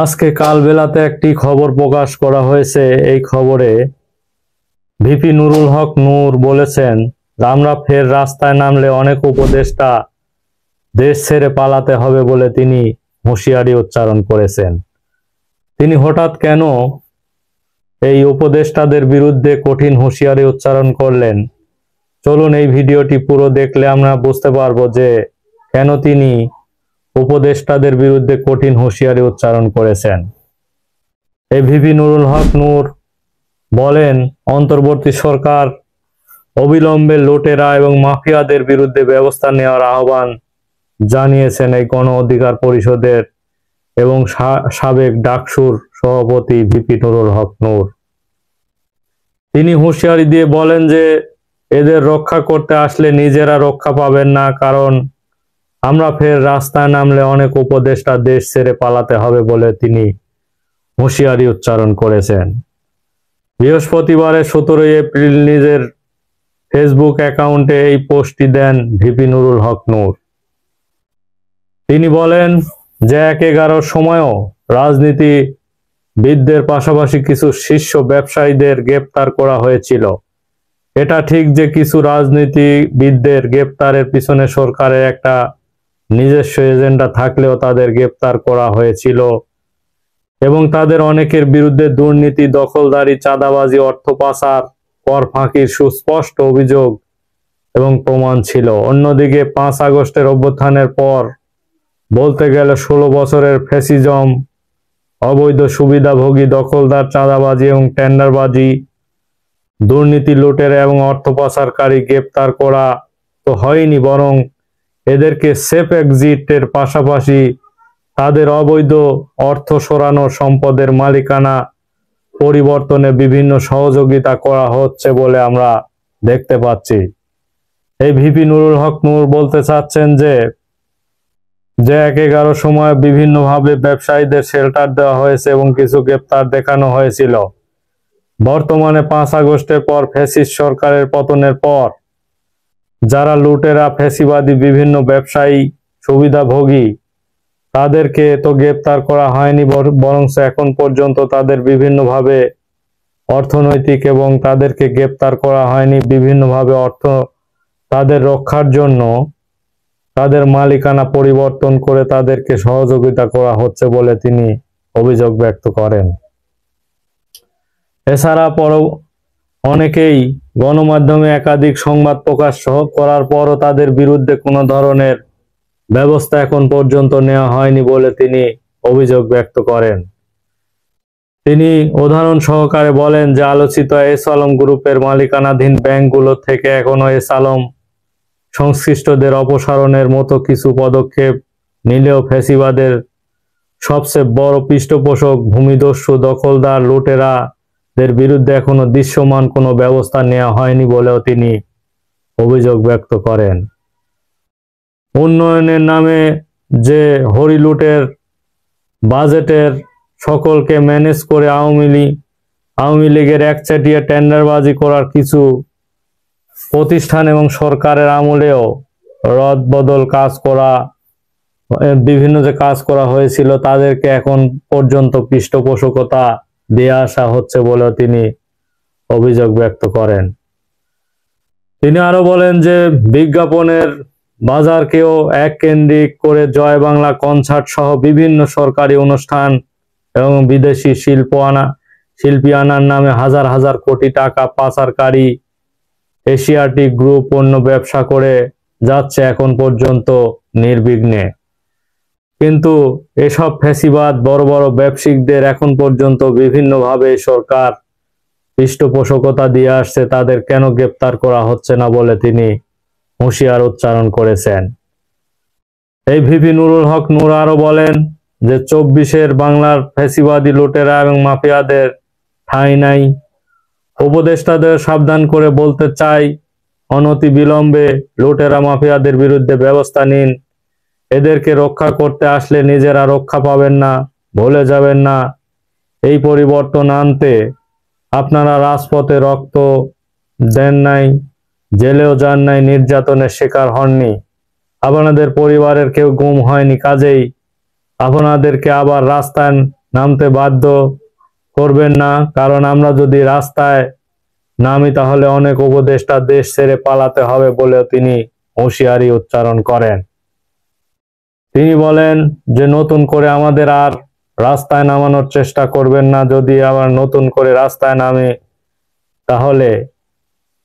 আজকে কাল বেলাতে একটি খবর প্রকাশ করা হয়েছে। এই খবরে ভিপি নুরুল হক নূর বলেছেন, আমরা ফের রাস্তায় নামলে অনেক উপদেষ্টা দেশ ছেড়ে পালাতে হবে বলে তিনি হুঁশিয়ারি উচ্চারণ করেছেন। তিনি হঠাৎ কেন এই উপদেষ্টাদের বিরুদ্ধে কঠিন হুঁশিয়ারি উচ্চারণ করলেন? চলুন এই ভিডিওটি পুরো দেখলে আমরা বুঝতে পারবো যে কেন তিনি উপদেষ্টাদের বিরুদ্ধে কঠিন হুঁশিয়ারি উচ্চারণ করেছেন। এই ভিপি নুরুল হক নূর বলেন, অন্তর্বর্তী সরকার অবিলম্বে লুটেরা এবং মাফিয়াদের বিরুদ্ধে ব্যবস্থা নেওয়ার আহ্বান জানিয়েছেন এই গণ অধিকার পরিষদের এবং সাবেক ডাকসুর সভাপতি ভিপি নুরুল হক নূর। তিনি হুঁশিয়ারি দিয়ে বলেন যে এদের রক্ষা করতে আসলে নিজেরা রক্ষা পাবেন না, কারণ আমরা ফের রাস্তায় নামলে অনেক উপদেষ্টা দেশ ছেড়ে পালাতে হবে বলে তিনি হুঁশিয়ারি উচ্চারণ করেছেন। বৃহস্পতিবারে 17 এপ্রিল নিজের ফেসবুক অ্যাকাউন্টে এই পোস্টটি দেন ভিপি নুরুল হক নূর। তিনি বলেন যে 11 সময়ও রাজনীতিবিদদের পাশাপাশি কিছু শীর্ষ ব্যবসায়ীদের গ্রেপ্তার করা হয়েছিল। এটা ঠিক যে কিছু রাজনীতিবিদদের গ্রেপ্তারের পিছনে সরকারের একটা নিজস্ব এজেন্ডা থাকলেও তাদের গ্রেপ্তার করা হয়েছিল এবং তাদের অনেকের বিরুদ্ধে দুর্নীতি, দখলদারি, চাঁদাবাজি, অর্থ পাচার, কর ফাঁকির সুস্পষ্ট অভিযোগ এবং প্রমাণ ছিল। অন্যদিকে 5 আগস্টের অভ্যুত্থানের পর বলতে গেলে 16 বছরের ফ্যাসিজম, অবৈধ সুবিধাভোগী, দখলদার, চাঁদাবাজি এবং টেন্ডারবাজি, দুর্নীতি, লুটেরা এবং অর্থ পাচারকারী গ্রেপ্তার করা তো হয়নি, বরং এদেরকে সেফ এক্সিটের পাশাপাশি তাদের অবৈধ অর্থ সরানো, সম্পদের মালিকানা পরিবর্তনে বিভিন্ন সহযোগিতা করা হচ্ছে বলে আমরা দেখতে পাচ্ছি। এই ভিপি নুরুল হক নূর বলতে চাচ্ছেন যে 11 সময় বিভিন্নভাবে ব্যবসায়ীদের শেল্টার দেওয়া হয়েছে এবং কিছু গ্রেপ্তার দেখানো হয়েছিল। বর্তমানে 5 আগস্টের পর ফ্যাসিস্ট সরকারের পতনের পর যারা লুটেরা, ফ্যাসিবাদী, বিভিন্ন ব্যবসায়ী, সুবিধাভোগী, তাদেরকে তো গ্রেপ্তার করা হয়নি, বরং এখন পর্যন্ত তাদের বিভিন্নভাবে অর্থনৈতিক এবং তাদেরকে গ্রেপ্তার করা হয়নি বিভিন্নভাবে তাদের রক্ষার জন্য তাদের মালিকানা পরিবর্তন করে তাদেরকে সহযোগিতা করা হচ্ছে বলে তিনি অভিযোগ ব্যক্ত করেন। এছাড়া অনেকেই গণমাধ্যমে একাধিক সংবাদ প্রকাশ করার পরও তাদের বিরুদ্ধে কোনো ধরনের ব্যবস্থা এখন পর্যন্ত নেওয়া হয়নি বলে তিনি অভিযোগ ব্যক্ত করেন। তিনি উদাহরণ সহকারে বলেন যে আলোচিত এস আলম গ্রুপের মালিকানাধীন ব্যাংকগুলো থেকে এখনো এস আলম সংশ্লিষ্টদের অপসারণের মতো কিছু পদক্ষেপ নিলেও ফ্যাসিবাদের সবচেয়ে বড় পৃষ্ঠপোষক ভূমিদস্যু, দখলদার, লুটেরাদের বিরুদ্ধে এখনো দৃশ্যমান কোনো ব্যবস্থা নেওয়া হয়নি বলেও তিনি অভিযোগ ব্যক্ত করেন। উন্নয়নের নামে যে হরিলুটের বাজেটের সকলকে ম্যানেজ করে আওয়ামী লীগের একচেটিয়া টেন্ডারবাজি করার কিছু প্রতিষ্ঠান এবং সরকারের আমলেও রদবদল কাজ করা, বিভিন্ন যে কাজ করা হয়েছিল তাদেরকে এখন পর্যন্ত পৃষ্ঠপোষকতা দিয়ে আসা হচ্ছে বলেও তিনি অভিযোগ ব্যক্ত করেন। তিনি আরো বলেন যে বিজ্ঞাপনের বাজারকেও এককেন্দ্রিক করে জয় বাংলা কনসার্ট সহ বিভিন্ন সরকারি অনুষ্ঠান এবং বিদেশি শিল্পী আনার নামে হাজার হাজার কোটি টাকা পাচারকারী এশিয়াটিক গ্রুপ পণ্য ব্যবসা করে যাচ্ছে এখন পর্যন্ত নির্বিঘ্নে। কিন্তু এসব ফ্যাসিবাদ বড় বড় ব্যবসায়িকদের এখন পর্যন্ত বিভিন্নভাবে সরকার পৃষ্ঠপোষকতা দিয়ে আসছে, তাদের কেন গ্রেপ্তার করা হচ্ছে না বলে তিনি হুঁশিয়ার উচ্চারণ করেছেন। এই ভিপি নুরুল হক নূর আরো বলেন যে 24-এর বাংলার ফ্যাসিবাদী, লুটেরা এবং মাফিয়াদের ঠাঁই নাই। উপদেষ্টাদের সাবধান করে বলতে চাই, অনতি বিলম্বে লুটেরা মাফিয়াদের বিরুদ্ধে ব্যবস্থা নিন। এদেরকে রক্ষা করতে আসলে নিজেরা রক্ষা পাবেন না, ভুলে যাবেন না। এই পরিবর্তন আনতে আপনারা রাজপথে রক্ত দেন নাই, জেলেও যান নাই, নির্যাতনের শিকার হননি, আপনাদের পরিবারের কেউ গুম হয়নি, কাজেই আপনাদেরকে আবার রাস্তায় নামতে বাধ্য করবেন না, কারণ আমরা যদি রাস্তায় নামি তাহলে অনেক উপদেষ্টা দেশ ছেড়ে পালাতে হবে বলেও তিনি হুঁশিয়ারি উচ্চারণ করেন। তিনি বলেন যে নতুন করে আমাদের আর রাস্তায় নামানোর চেষ্টা করবেন না, যদি আবার নতুন করে রাস্তায় নামে তাহলে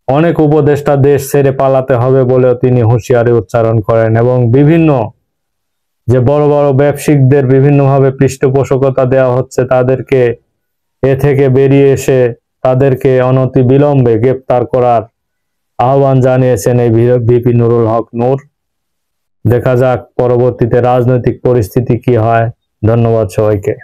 অনেক উপদেষ্টা দেশ ছেড়ে পালাতে হবে বলেও তিনি হুঁশিয়ারি উচ্চারণ করেন। এবং বিভিন্ন যে বড় বড় ব্যবসায়িকদের বিভিন্নভাবে পৃষ্ঠপোষকতা দেওয়া হচ্ছে, তাদেরকে এ থেকে বেরিয়ে এসে তাদেরকে অনতি বিলম্বে গ্রেপ্তার করার আহ্বান জানিয়েছেন এই ভিপি নুরুল হক নূর। দেখা যাক পরবর্তীতে রাজনৈতিক পরিস্থিতি কি হয়। ধন্যবাদ সবাইকে।